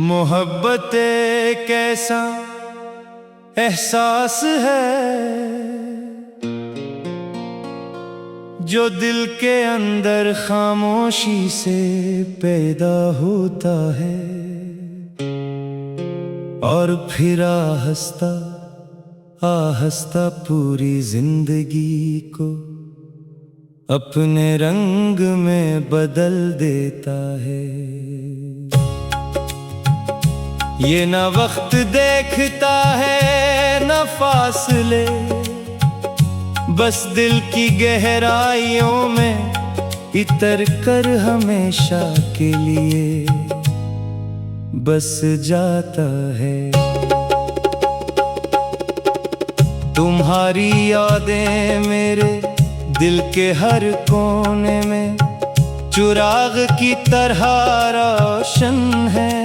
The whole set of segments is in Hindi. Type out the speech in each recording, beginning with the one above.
मोहब्बत एक ऐसा एहसास है जो दिल के अंदर खामोशी से पैदा होता है और फिर आहिस्ता आहिस्ता पूरी जिंदगी को अपने रंग में बदल देता है। ये न वक्त देखता है न फासले, बस दिल की गहराइयों में इतर कर हमेशा के लिए बस जाता है। तुम्हारी यादें मेरे दिल के हर कोने में चिराग की तरह रोशन है,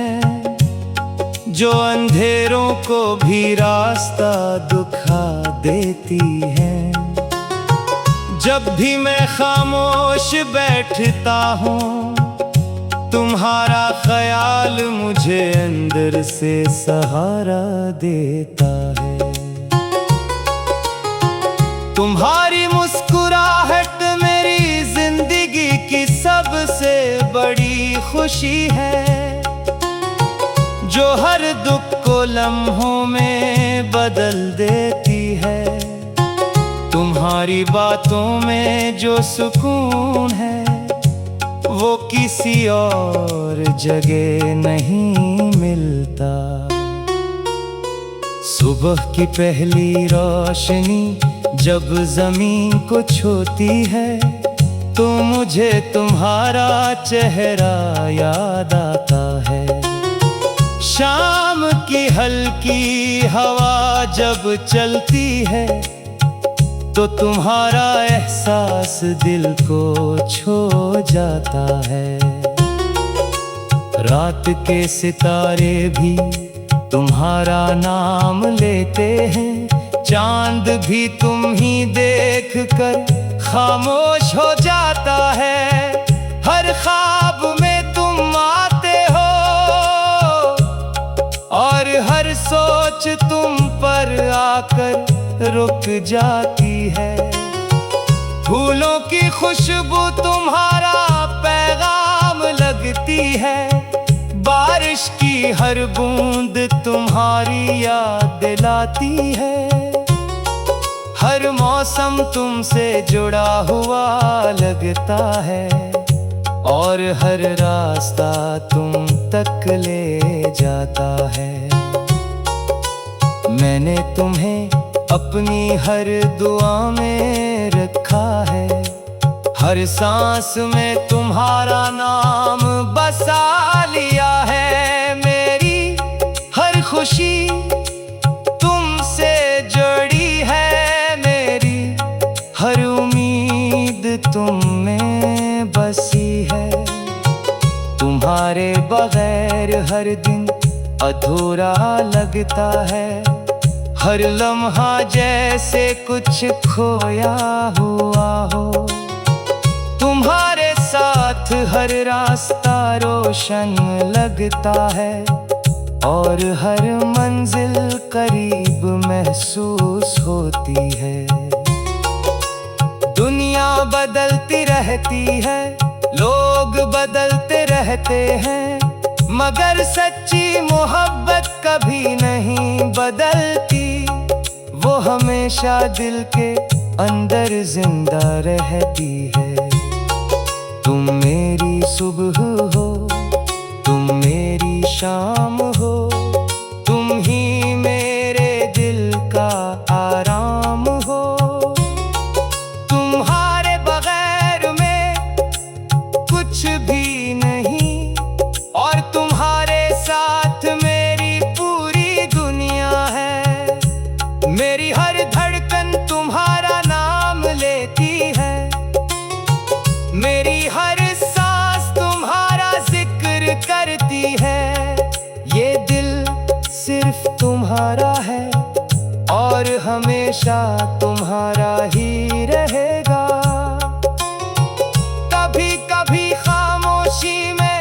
जो अंधेरों को भी रास्ता दिखा देती है। जब भी मैं खामोश बैठता हूँ, तुम्हारा ख्याल मुझे अंदर से सहारा देता है। तुम्हारी मुस्कुराहट मेरी जिंदगी की सबसे बड़ी खुशी है, जो हर दुख को लम्हों में बदल देती है। तुम्हारी बातों में जो सुकून है वो किसी और जगह नहीं मिलता। सुबह की पहली रोशनी जब जमीन को छूती है, तो मुझे तुम्हारा चेहरा याद आता है। शाम की हल्की हवा जब चलती है, तो तुम्हारा एहसास दिल को छू जाता है। रात के सितारे भी तुम्हारा नाम लेते हैं, चांद भी तुम ही देख कर खामोश हो जाता है। हर ख्वाब में तुम आते हो और हर सोच तुम पर आकर रुक जाती है। फूलों की खुशबू तुम्हारा पैगाम लगती है, बारिश की हर बूंद तुम्हारी याद दिलाती है। हर मौसम तुमसे जुड़ा हुआ लगता है और हर रास्ता तुम तक ले जाता है। मैंने तुम्हें अपनी हर दुआ में रखा है, हर सांस में तुम्हारा नाम बसा लिया है। मेरी हर खुशी तुमसे जुड़ी है, मेरी हर उम्मीद तुम में बसी है। तुम्हारे बगैर हर दिन अधूरा लगता है, हर लम्हा जैसे कुछ खोया हुआ हो। तुम्हारे साथ हर रास्ता रोशन लगता है और हर मंजिल करीब महसूस होती है। दुनिया बदलती रहती है, लोग बदलते रहते हैं, मगर सच्ची मोहब्बत कभी नहीं बदलती। वो हमेशा दिल के अंदर जिंदा रहती है। तुम मेरी सुबह हो, तुम मेरी शाम हो, तुम ही मेरे दिल का आराम हो। तुम्हारे बगैर मैं कुछ भी नहीं, और तुम्हारे साथ मेरी पूरी दुनिया है। मेरी हर धड़कन तुम्हारा नाम लेती है, मेरी हर सांस तुम्हारा जिक्र करती है। ये दिल सिर्फ तुम्हारा है और हमेशा तुम्हारा ही रहेगा। कभी कभी खामोशी में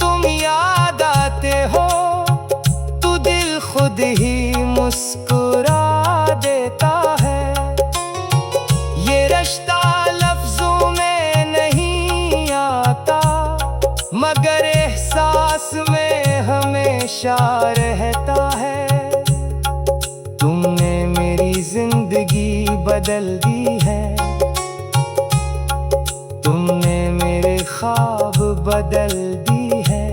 तुम याद आते हो, खुद ही मुस्कुरा देता है। ये रिश्ता लफ्जों में नहीं आता, मगर एहसास में हमेशा रहता है। तुमने मेरी जिंदगी बदल दी है, तुमने मेरे ख्वाब बदल दी है।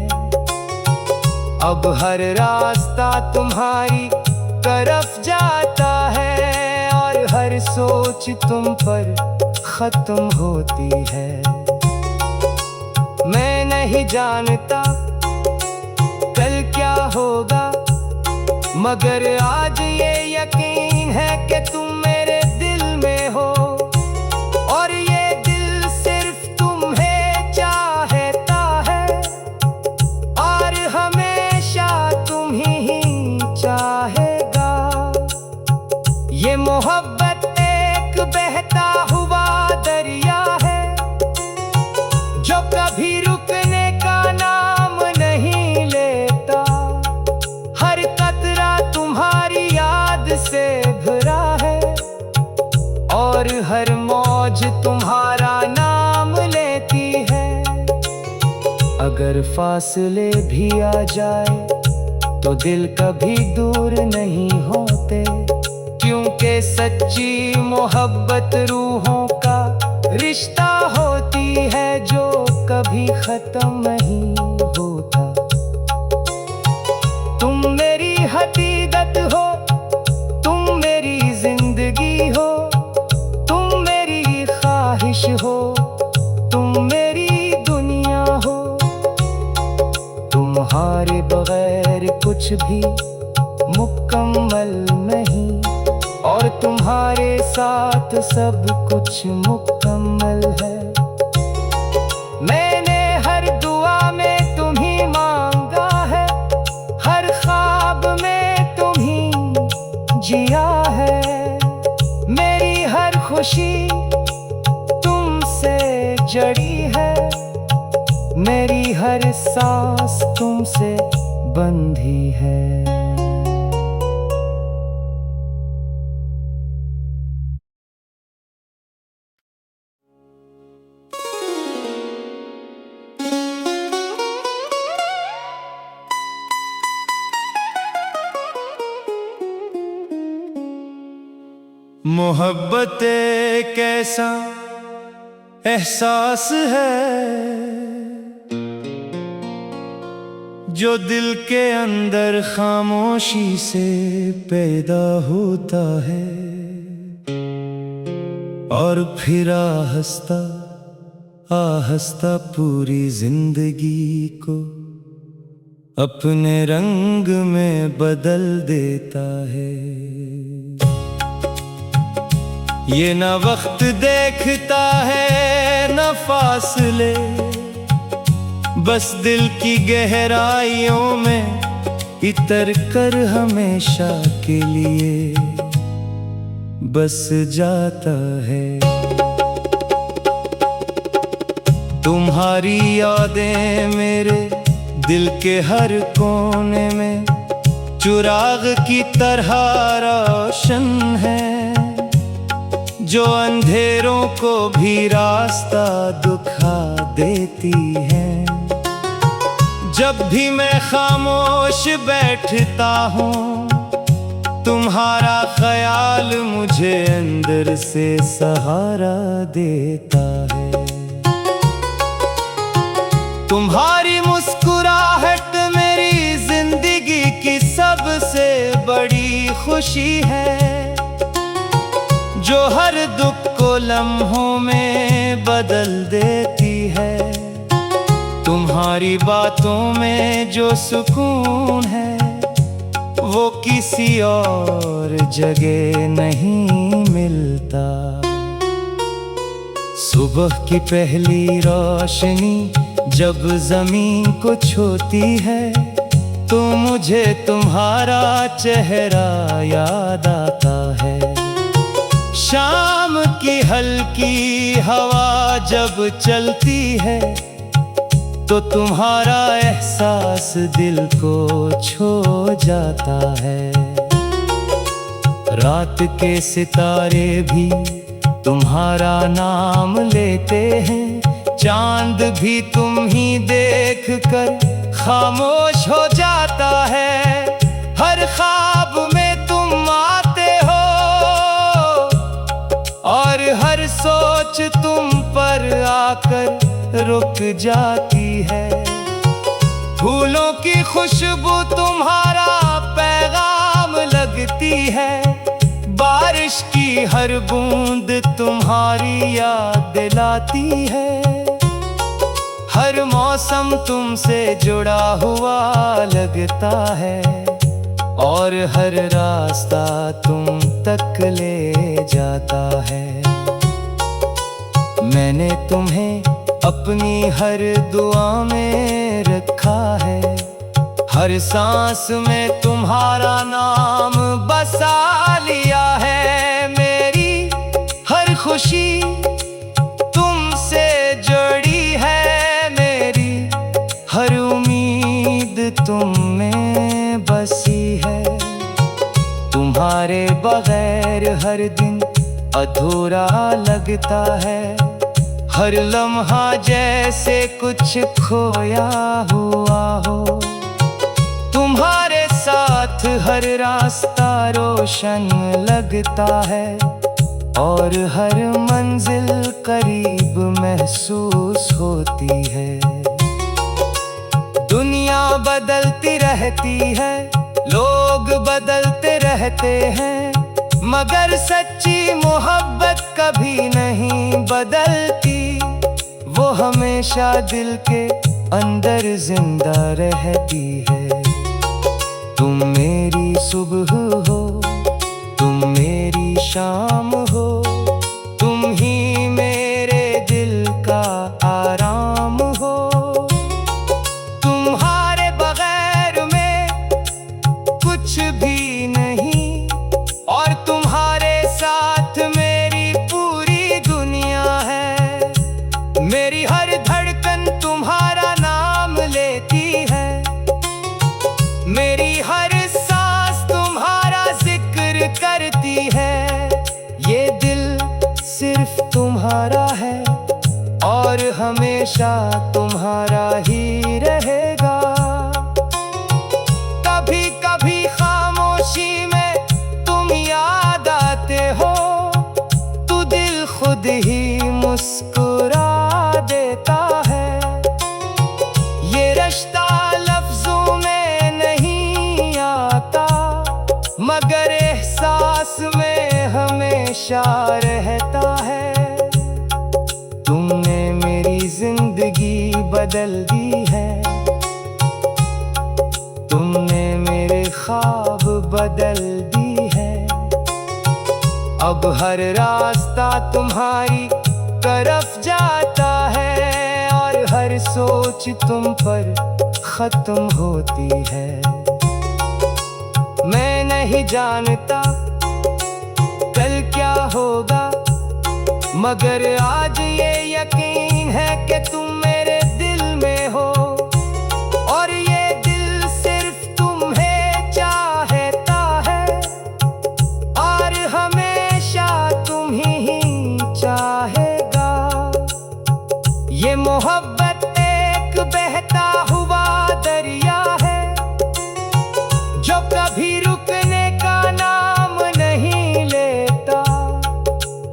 अब हर रास्ता तुम्हारी तरफ जाता है, और हर सोच तुम पर खत्म होती है। मैं नहीं जानता कल क्या होगा, मगर आज ये यकीन है कि तुम मेरे दिल में हो, और ये दिल सिर्फ तुम्हें चाहता है, और हमेशा तुम ही चाहेगा। ये मोहब्बत एक बहता हुआ दरिया है, जो कभी रुकने का नाम नहीं लेता। हर कतरा तुम्हारी याद से भरा है, और हर मौज तुम्हारा नाम लेती है। अगर फासले भी आ जाए तो दिल कभी दूर नहीं होते, क्योंकि सच्ची मोहब्बत रूहों का रिश्ता होती है, जो कभी खत्म नहीं होता। तुम मेरी हकीकत हो, तुम मेरी जिंदगी हो, तुम मेरी ख्वाहिश हो, तुम मेरी दुनिया हो। तुम्हारे बगैर कुछ भी मुकम्मल नहीं, और तुम्हारे साथ सब कुछ मुकम्मल है। मैंने हर दुआ में तुम्ही मांगा है, हर ख्वाब में तुम्ही जिया है। मेरी हर खुशी तुमसे जड़ी है, मेरी हर सांस तुमसे बंधी है। मोहब्बत एक ऐसा एहसास है, जो दिल के अंदर खामोशी से पैदा होता है, और फिर आहिस्ता आहिस्ता पूरी जिंदगी को अपने रंग में बदल देता है। ये न वक्त देखता है न फासले, बस दिल की गहराइयों में इतर कर हमेशा के लिए बस जाता है। तुम्हारी यादें मेरे दिल के हर कोने में चिराग की तरह रोशन है, जो अंधेरों को भी रास्ता दिखा देती है। जब भी मैं खामोश बैठता हूँ, तुम्हारा ख्याल मुझे अंदर से सहारा देता है। तुम्हारी मुस्कुराहट मेरी जिंदगी की सबसे बड़ी खुशी है, जो हर दुख को लम्हों में बदल देती है। तुम्हारी बातों में जो सुकून है, वो किसी और जगह नहीं मिलता। सुबह की पहली रोशनी जब जमीन को छूती है, तो मुझे तुम्हारा चेहरा याद आता है। शाम की हल्की हवा जब चलती है, तो तुम्हारा एहसास दिल को छू जाता है। रात के सितारे भी तुम्हारा नाम लेते हैं, चांद भी तुम ही देख कर खामोश हो जाता है। हर ख्वाब में तुम आते हो और हर सोच तुम पर आकर रुक जाती है। फूलों की खुशबू तुम्हारा पैगाम लगती है, बारिश की हर बूंद तुम्हारी याद दिलाती है। हर मौसम तुमसे जुड़ा हुआ लगता है और हर रास्ता तुम तक ले जाता है। मैंने तुम्हें अपनी हर दुआ में रखा है, हर सांस में तुम्हारा नाम बसा लिया है। मेरी हर खुशी तुमसे जुड़ी है, मेरी हर उम्मीद तुम में बसी है। तुम्हारे बगैर हर दिन अधूरा लगता है, हर लम्हा जैसे कुछ खोया हुआ हो। तुम्हारे साथ हर रास्ता रोशन लगता है और हर मंजिल करीब महसूस होती है। दुनिया बदलती रहती है, लोग बदलते रहते हैं, मगर सच्ची मोहब्बत कभी नहीं बदलती। वो हमेशा दिल के अंदर जिंदा रहती है। तुम मेरी सुबह हो, तुम मेरी शाम हो, तुम ही मेरे दिल का आराम हो। तुम्हारे बगैर मैं कुछ भी नहीं और तुम्हारे साथ मेरी पूरी दुनिया है। मेरी हर धड़कन तुम्हारा नाम लेती है, मेरी हर सांस तुम्हारा जिक्र करती है। ये दिल सिर्फ तुम्हारा है और हमेशा तुम्हारा ही रहेगा। कभी कभी खामोशी में तुम याद आते हो, तो दिल खुद ही मुस्कुरा देता है। ये रिश्ता लफ्जों में नहीं आता, मगर एहसास में हमेशा रहता है। तुमने मेरी जिंदगी बदल दी है, तुमने मेरे ख्वाब बदल दी है। अब हर रास्ता तुम्हारी तरफ जाता है और हर सोच तुम पर खत्म होती है। मैं नहीं जानता कल क्या होगा, मगर आज ये यकीन है कि तुम मेरे दिल में हो और ये दिल सिर्फ तुम्हें चाहता है और हमेशा तुम ही चाहेगा। ये मोहब्बत एक बहता हुआ दरिया है जो कभी रुकने का नाम नहीं लेता।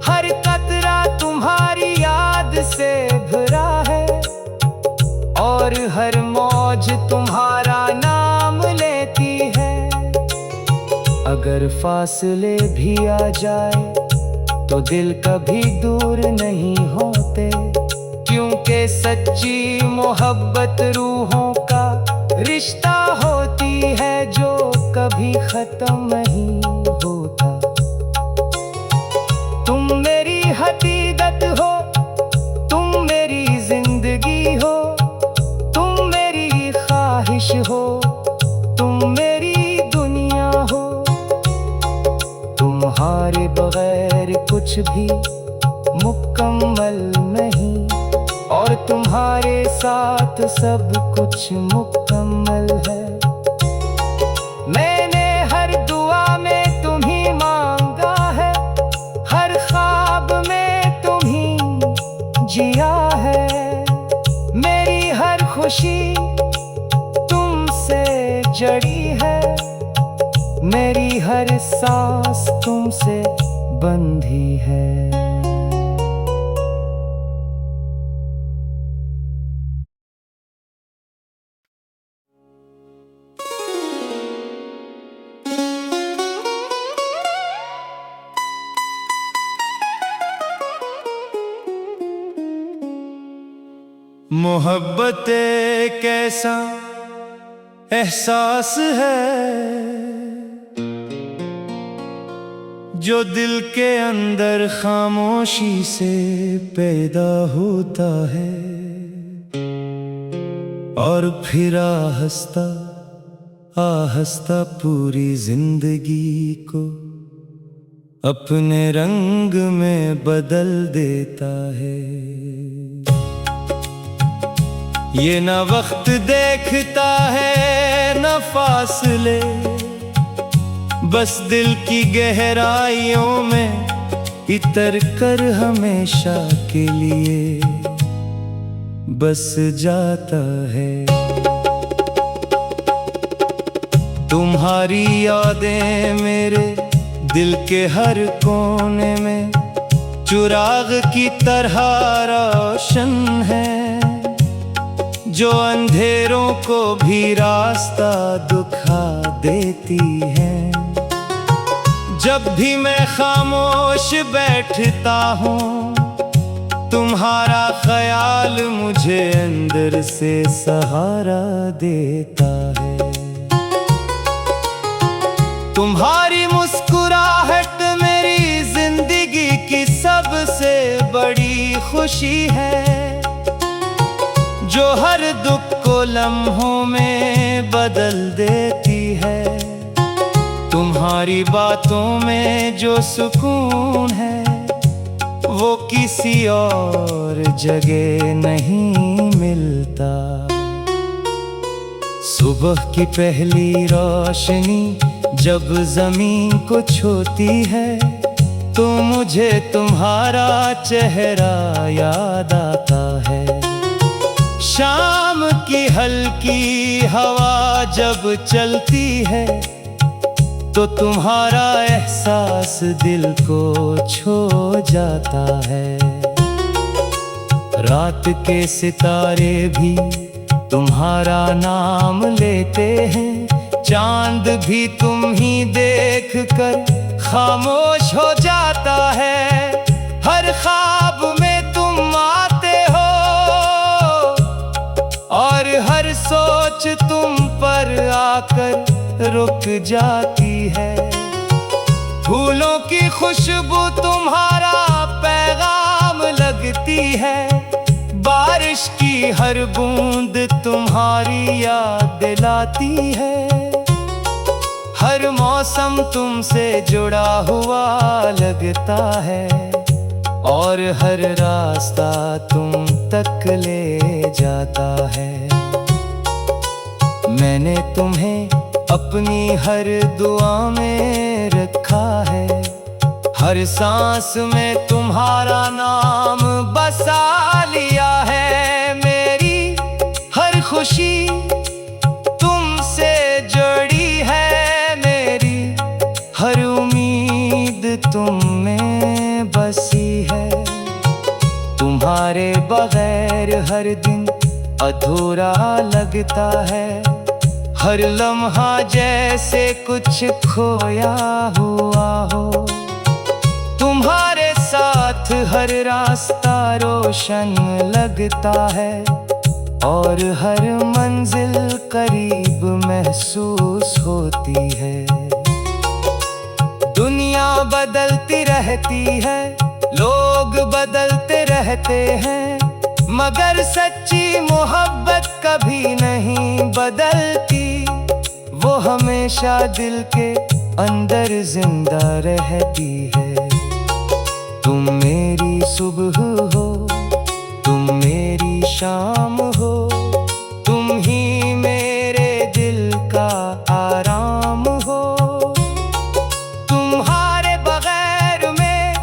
हर कतरा तुम्हारी याद से भरा है और हर मौज तुम्हारा नाम लेती है। अगर फासले भी आ जाए तो दिल कभी दूर नहीं होते, क्योंकि सच्ची मोहब्बत रूहों का रिश्ता होती है जो कभी खत्म नहीं होता। तुम मेरी हकीकत हो, तुम मेरी जिंदगी हो, तुम मेरी ख्वाहिश हो, तुम मेरी दुनिया हो। तुम्हारे बगैर कुछ भी मुकम्मल नहीं और तुम्हारे साथ सब कुछ मुकम्मल है। मैंने हर दुआ में तुम्ही मांगा है, हर ख्वाब में तुम्ही जिया है। मेरी हर खुशी तुमसे जड़ी है, मेरी हर सांस तुमसे बंधी है। मोहब्बत एक ऐसा एहसास है जो दिल के अंदर खामोशी से पैदा होता है और फिर आहिस्ता आहिस्ता पूरी जिंदगी को अपने रंग में बदल देता है। ये न वक्त देखता है न फासले, बस दिल की गहराइयों में इतर कर हमेशा के लिए बस जाता है। तुम्हारी यादें मेरे दिल के हर कोने में चिराग की तरह रोशन है, जो अंधेरों को भी रास्ता दिखा देती है। जब भी मैं खामोश बैठता हूँ, तुम्हारा ख्याल मुझे अंदर से सहारा देता है। तुम्हारी मुस्कुराहट मेरी जिंदगी की सबसे बड़ी खुशी है, जो हर दुख को लम्हों में बदल देती है। तुम्हारी बातों में जो सुकून है वो किसी और जगह नहीं मिलता। सुबह की पहली रोशनी जब जमीन को छूती है, तो मुझे तुम्हारा चेहरा याद आता है। शाम की हल्की हवा जब चलती है, तो तुम्हारा एहसास दिल को छू जाता है। रात के सितारे भी तुम्हारा नाम लेते हैं, चांद भी तुम ही देख कर खामोश हो जाता है। हर ख्वाब में तुम आते हो और हर सोच तुम पर आकर रुक जाती है। फूलों की खुशबू तुम्हारा पैगाम लगती है, बारिश की हर बूंद तुम्हारी याद दिलाती है। हर मौसम तुमसे जुड़ा हुआ लगता है और हर रास्ता तुम तक ले जाता है। मैंने तुम्हें अपनी हर दुआ में रखा है, हर सांस में तुम्हारा नाम बसा लिया है। मेरी हर खुशी तुमसे जुड़ी है, मेरी हर उम्मीद तुम में बसी है। तुम्हारे बगैर हर दिन अधूरा लगता है, हर लम्हा जैसे कुछ खोया हुआ हो। तुम्हारे साथ हर रास्ता रोशन लगता है और हर मंजिल करीब महसूस होती है। दुनिया बदलती रहती है, लोग बदलते रहते हैं, मगर सच्ची मोहब्बत कभी नहीं बदलती। वो हमेशा दिल के अंदर जिंदा रहती है। तुम मेरी सुबह हो, तुम मेरी शाम हो, तुम ही मेरे दिल का आराम हो। तुम्हारे बगैर मैं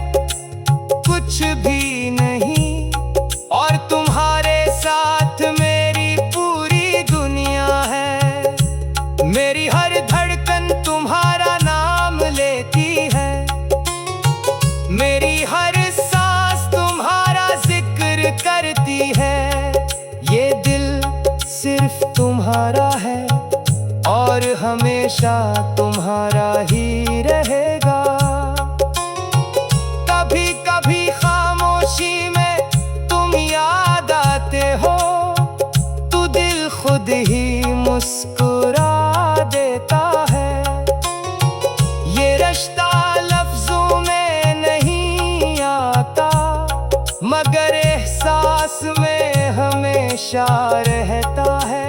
कुछ भी नहीं, और तुम्हारे साथ मेरी पूरी दुनिया है। मेरी हर धड़कन तुम्हारा नाम लेती है, मेरी हर सांस तुम्हारा जिक्र करती है। ये दिल सिर्फ तुम्हारा है और हमेशा तुम्हारा ही रहेगा। कभी कभी खामोशी में तुम याद आते हो, तो दिल खुद ही मुस्कुरा देता है। ये रिश्ता लफ्जों में नहीं आता, मगर एहसास में हमेशा रहता है।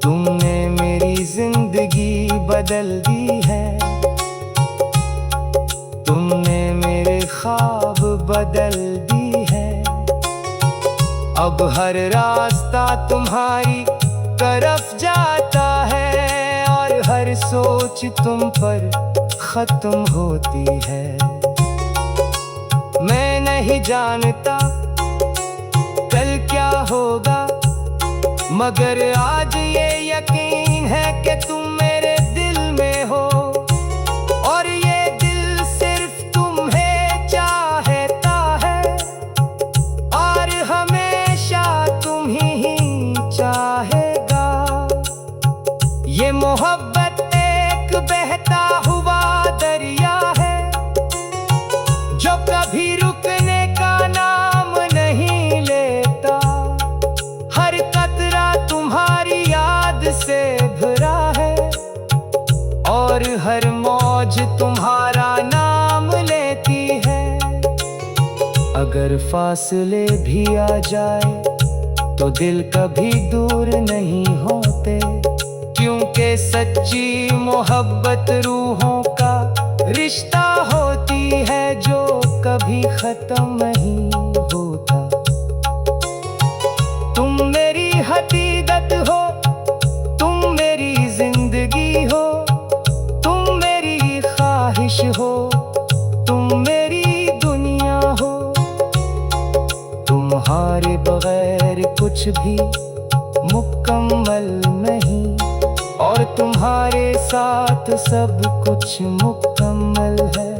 तुमने मेरी जिंदगी बदल दी है, तुमने मेरे ख्वाब बदल दी है। अब हर रास्ता तुम्हारी तरफ जाता है, और हर सोच तुम पर खत्म होती है। मैं नहीं जानता कल क्या होगा, मगर आज ये यकीन है कि तुम मेरे दिल में हो, और ये दिल सिर्फ तुम्हें चाहता है, और हमेशा तुम ही चाहेगा। ये मोहब्बत एक बहता हुआ दरिया है, जो कभी रुकने का नाम नहीं लेता। हर कतरा तुम्हारी याद से भरा है, और हर मौज तुम्हारा नाम लेती है। अगर फासले भी आ जाए तो दिल कभी दूर नहीं होते, क्योंकि सच्ची मोहब्बत रूहों का रिश्ता होती है, जो कभी खत्म नहीं होता। तुम मेरी हकीकत हो, तुम मेरी जिंदगी हो, तुम मेरी ख्वाहिश हो, तुम मेरी दुनिया हो। तुम्हारे बगैर कुछ भी मुकम्मल नहीं, और तुम्हारे साथ सब कुछ मुकम्मल है।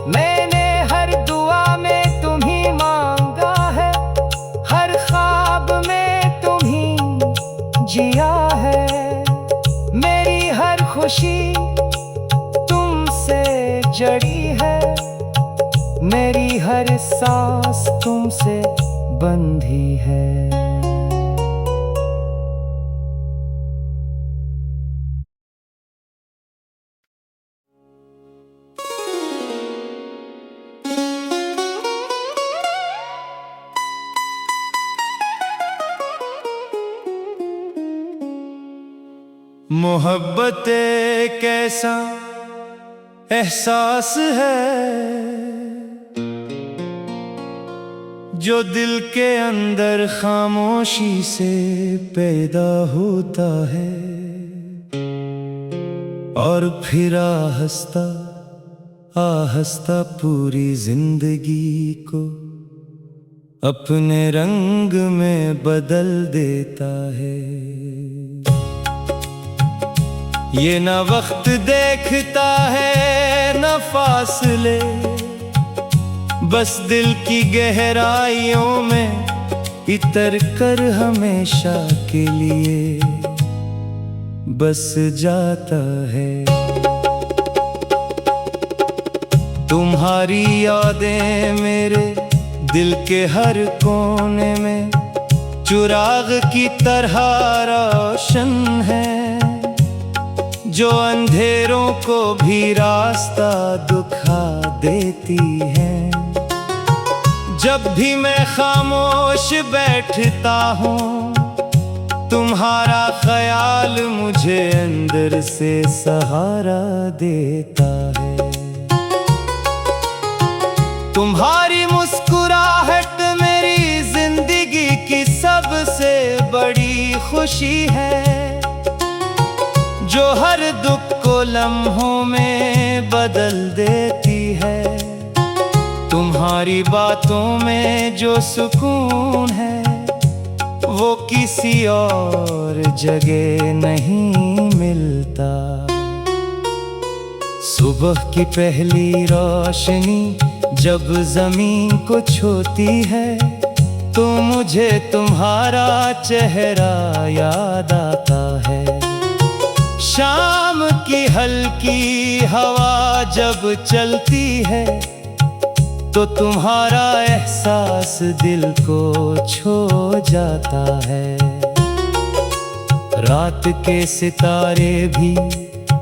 मैंने हर दुआ में तुम्ही मांगा है, हर ख्वाब में तुम्ही जिया है। मेरी हर खुशी तुमसे जड़ी है, मेरी हर सांस तुमसे बंधी है। मोहब्बत एक ऐसा एहसास है, जो दिल के अंदर खामोशी से पैदा होता है, और फिर आहिस्ता आहिस्ता पूरी जिंदगी को अपने रंग में बदल देता है। ये न वक्त देखता है न फासले, बस दिल की गहराइयों में इतर कर हमेशा के लिए बस जाता है। तुम्हारी यादें मेरे दिल के हर कोने में चिराग की तरह रोशन है, जो अंधेरों को भी रास्ता दिखा देती है। जब भी मैं खामोश बैठता हूँ, तुम्हारा ख्याल मुझे अंदर से सहारा देता है। तुम्हारी मुस्कुराहट मेरी खुशी है जो हर दुख को लम्हों में बदल देती है। तुम्हारी बातों में जो सुकून है वो किसी और जगह नहीं मिलता। सुबह की पहली रोशनी जब जमीन को छूती है तो मुझे तुम्हारा चेहरा याद आता है। शाम की हल्की हवा जब चलती है तो तुम्हारा एहसास दिल को छू जाता है। रात के सितारे भी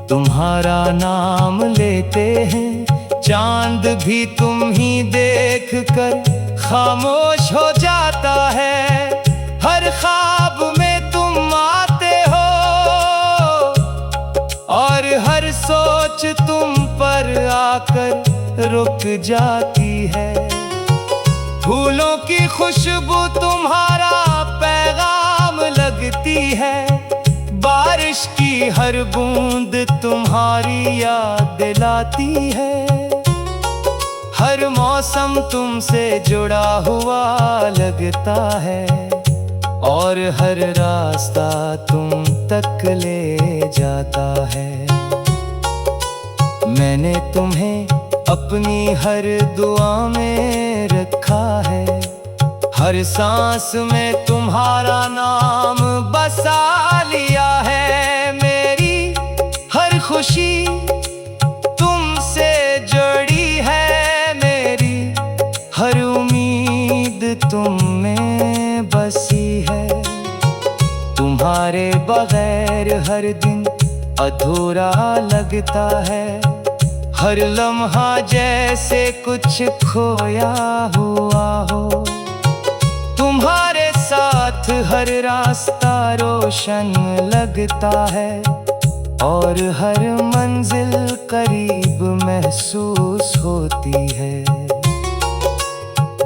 तुम्हारा नाम लेते हैं, चांद भी तुम ही देख कर खामोश हो जाता है। हर ख्वाब में तुम आते हो और हर सोच तुम पर आकर रुक जाती है। फूलों की खुशबू तुम्हारा पैगाम लगती है, बारिश की हर बूंद तुम्हारी याद दिलाती है। हर मौसम तुमसे जुड़ा हुआ लगता है और हर रास्ता तुम तक ले जाता है। मैंने तुम्हें अपनी हर दुआ में रखा है, हर सांस में तुम्हारा नाम बसा लिया है। मेरी हर खुशी तुमसे जुड़ी है, मेरी हर उम्मीद तुम में बसी है। तुम्हारे बगैर हर दिन अधूरा लगता है, हर लम्हा जैसे कुछ खोया हुआ हो। तुम्हारे साथ हर रास्ता रोशन लगता है और हर मंजिल करीब महसूस होती है।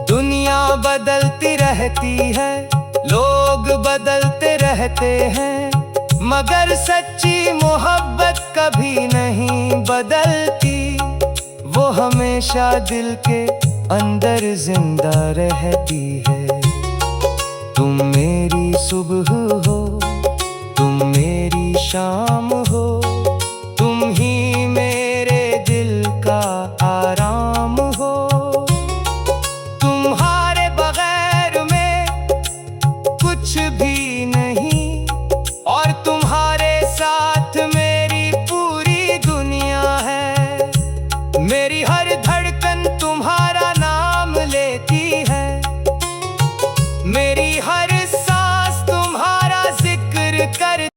दुनिया बदलती रहती है, लोग बदलते रहते हैं, मगर सच्ची मोहब्बत कभी नहीं बदलती। वो हमेशा दिल के अंदर जिंदा रहती है। तुम मेरी सुबह हो, तुम मेरी शाम हो।